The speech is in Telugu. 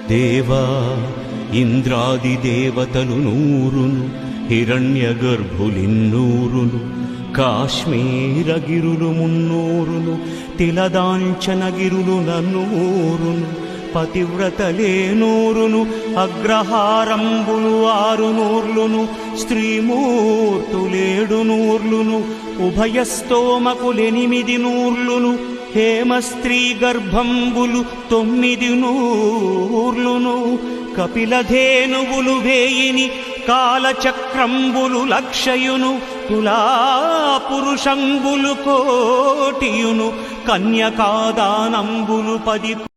దేవా ఇంద్రాది దేవతలు నూరును, హిరణ్య గర్భులిన్నూరును, కాశ్మీరగిరులు మున్నూరును, తిలదాంచనగిరులు నన్నూరును, పతివ్రతలే నూరును, అగ్రహారంబులు 6 నూర్లును, స్త్రీమూర్తులేడు నూర్లును, ఉభయస్తోమకులెనిమిది నూర్లును, హేమస్త్రీ గర్భంబులు 9 నూర్లును, కపిలధేనువులు 1000, కాలచక్రంబులు 1,00,000, తులాపురుషంబులు 1,000,000, కన్యకాదానంబులు 10